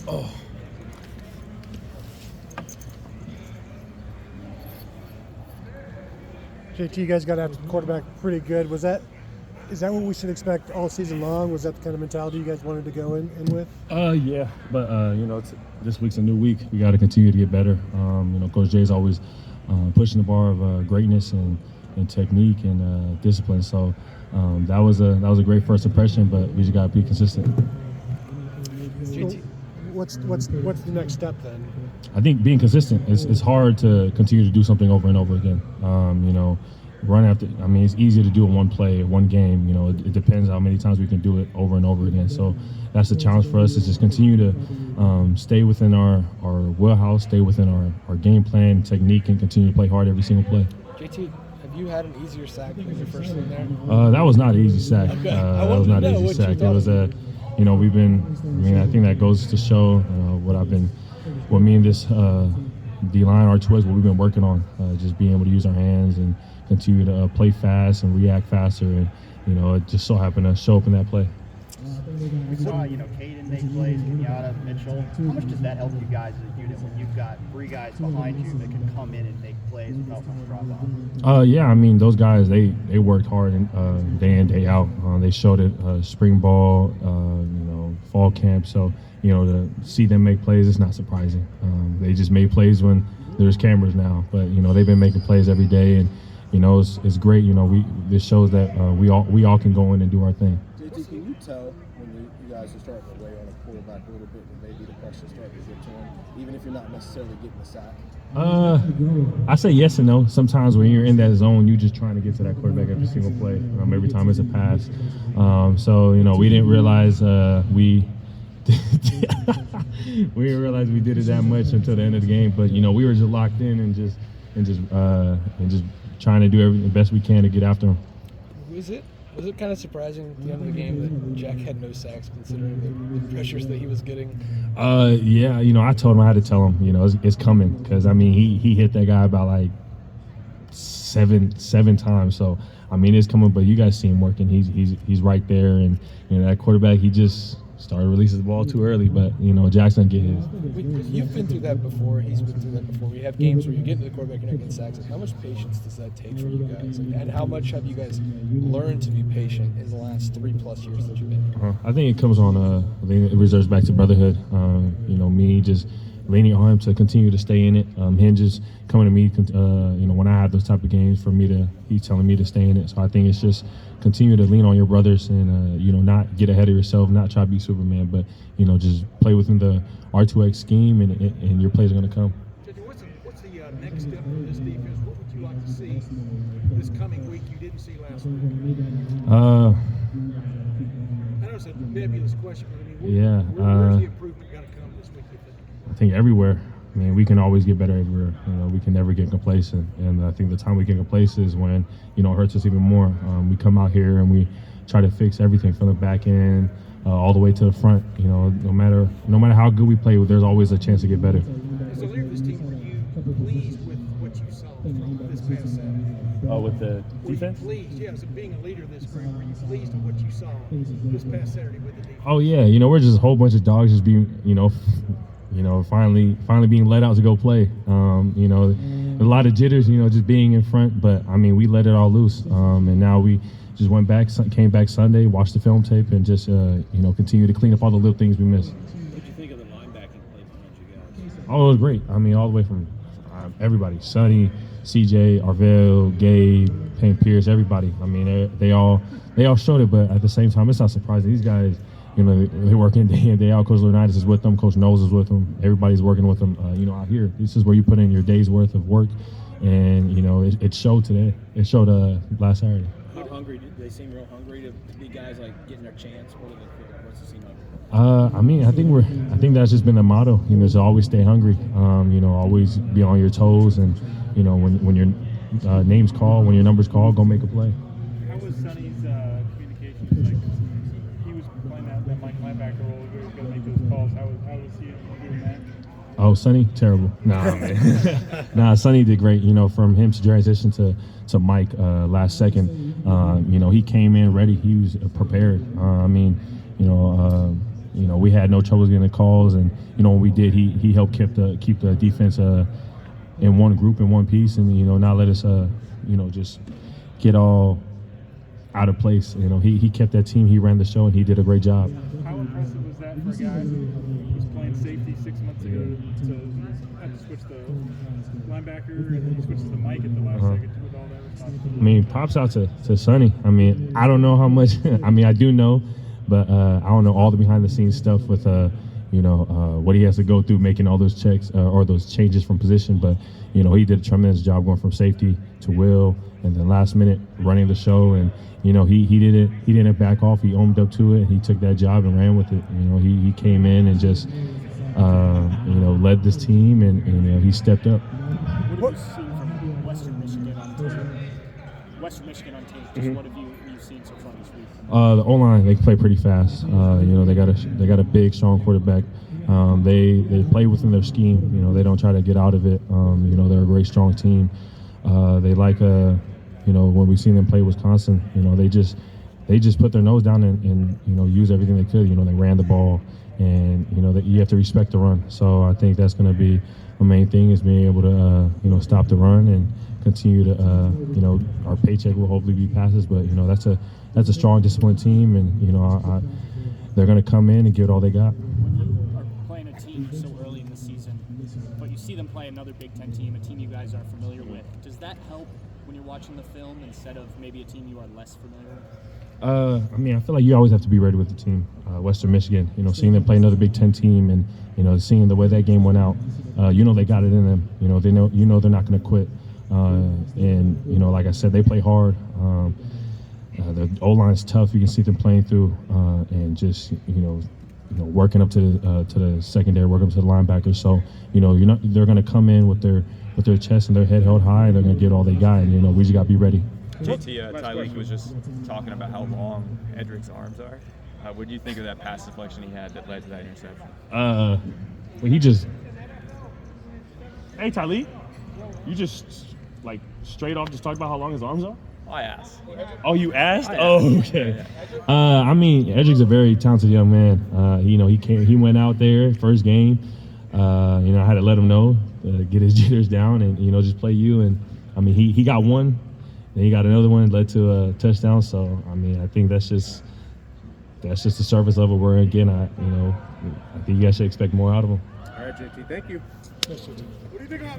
Oh. JT, you guys got after the quarterback pretty good. Is that what we should expect all season long? Was that the kind of mentality you guys wanted to go in with? Yeah, but this week's a new week. We got to continue to get better. Coach Jay's always pushing the bar of greatness and technique and discipline. So that was a great first impression, but we just got to be consistent. So what's the next step then? I think being consistent. It's hard to continue to do something over and over again. Run after. I mean, it's easier to do in one play, one game. It depends how many times we can do it over and over again. So that's the challenge for us, is just continue to stay within our wheelhouse, stay within our game plan, technique, and continue to play hard every single play. JT, have you had an easier sack than your first one there? That was not an easy sack. Okay. That was not an easy sack. It was we've been. I think that goes to show what me and this D-line, our choice, what we've been working on, just being able to use our hands and continue to play fast and react faster, and it just so happened to show up in that play. We saw, Caden make plays, Kenyatta, Mitchell. How much does that help you guys as a unit when you've got three guys behind you that can come in and make plays without much drop-off? Yeah, I mean, those guys, they worked hard day in, day out. They showed it spring ball, fall camp. So, to see them make plays, it's not surprising. They just made plays when there's cameras now. But, they've been making plays every day, and, it's great. This shows that we all can go in and do our thing. JT, can you tell when you guys are starting to weigh on a quarterback a little bit, when maybe the pressure starting to get to him, even if you're not necessarily getting the sack? I say yes and no. Sometimes when you're in that zone, you're just trying to get to that quarterback every single play, every time it's a pass. We didn't realize we didn't realize we did it that much until the end of the game. But we were just locked in and just trying to do the best we can to get after him. Was it kind of surprising at the end of the game that Jack had no sacks, considering the pressures that he was getting? Yeah, I told him, I had to tell him, it's coming, because he hit that guy about like seven times. So it's coming, but you guys see him working. He's right there, and that quarterback, he just started releasing the ball too early, but Jackson get his. You've been through that before. He's been through that before. We have games where you get to the quarterback and you're not getting sacks. How much patience does that take for you guys? And how much have you guys learned to be patient in the last 3+ years that you've been here? I think it comes on. I think it reserves back to Brotherhood. Me just leaning on him to continue to stay in it. Him just coming to me, when I have those type of games, he's telling me to stay in it. So I think it's just continue to lean on your brothers and not get ahead of yourself, not try to be Superman, but just play within the R2X scheme, and your plays are going to come. What's the next step for this defense? What would you like to see this coming week you didn't see last week? I know it's a nebulous question, but where's the improvement got to come this week? I think everywhere. We can always get better everywhere. We can never get complacent, and I think the time we get complacent is when it hurts us even more. We come out here and we try to fix everything from the back end all the way to the front. No matter how good we play, there's always a chance to get better. As a leader of this team, were you pleased with what you saw from this past Saturday? With the defense? Were you pleased? Yeah, so being a leader of this group, were you pleased with what you saw this past Saturday with the defense? Oh yeah, we're just a whole bunch of dogs just being, finally being let out to go play. A lot of jitters, just being in front, but we let it all loose. And now we just came back Sunday, watched the film tape, and just continue to clean up all the little things we missed. What did you think of the linebacking play from you guys? Oh, it was great. All the way from everybody, Sonny, CJ, Arvell, Gabe, Payne Pierce, everybody. They all showed it, but at the same time, it's not surprising. These guys, they're working day in, day out. Coach Leonidas is with them. Coach Knowles is with them. Everybody's working with them. Out here, this is where you put in your day's worth of work, and it showed today. It showed last Saturday. How hungry? Did they seem real hungry to be guys like getting their chance? What's it seem like? I think that's just been the motto. To always stay hungry. Always be on your toes, and when your name's called, when your number's called, go make a play. How was Sonny's communication? Like, he was playing that Mike linebacker role. He was going to make those calls. How was he doing that? Oh, Sonny, terrible. Nah, man. Nah, Sonny did great. From him to transition to Mike last second. He came in ready. He was prepared. we had no troubles getting the calls, and when we did, he helped keep the defense in one group, in one piece, and not let us just get all out of place. He kept that team, he ran the show, and he did a great job. How impressive was that for a guy who was playing safety 6 months ago to have to switch the linebacker and then he switches the mic at the last second with all that responsibility? I mean, props out to Sonny. I mean, I don't know how much. I mean, I do know, but I don't know all the behind the scenes stuff with what he has to go through making all those checks or those changes from position. But he did a tremendous job going from safety to will, and then last minute running the show. And he did it. He didn't back off. He owned up to it. He took that job and ran with it. He came in and just led this team, and he stepped up. What have you seen from Western Michigan on tape? Just what have you seen so far this week? The O-line, they play pretty fast. They got a big, strong quarterback. They play within their scheme. They don't try to get out of it. They're a great, strong team. They like when we've seen them play Wisconsin, they just put their nose down and use everything they could. They ran the ball, and that you have to respect the run. So I think that's going to be the main thing, is being able to stop the run and continue to our paycheck will hopefully be passes, but that's a strong, disciplined team, and they're going to come in and give it all they got. When you are playing a team so early in the season, but you see them play another Big Ten team, a team you guys are familiar with, does that help when you're watching the film instead of maybe a team you are less familiar with? I mean, I feel like you always have to be ready with the team. Western Michigan, seeing them play another Big Ten team, and seeing the way that game went out, they got it in them. They know they're not going to quit. And like I said, they play hard. The O-line's tough. You can see them playing through, and just working up to the secondary, working up to the linebackers. So they're going to come in with their chest and their head held high. And they're going to get all they got, and we just got to be ready. JT, Tyleek was just talking about how long Edric's arms are. What do you think of that pass deflection he had that led to that interception? Well, he just, hey Tyleek, you just straight off just talked about how long his arms are? I asked. Oh, you asked? Oh, okay. I mean, Edric's a very talented young man. He went out there first game. I had to let him know, get his jitters down, and just play you. And I mean, he got one. Then he got another one, led to a touchdown. So I mean, I think that's just the surface level we're in. Again, I think you guys should expect more out of him. All right, JT, thank you. What do you think about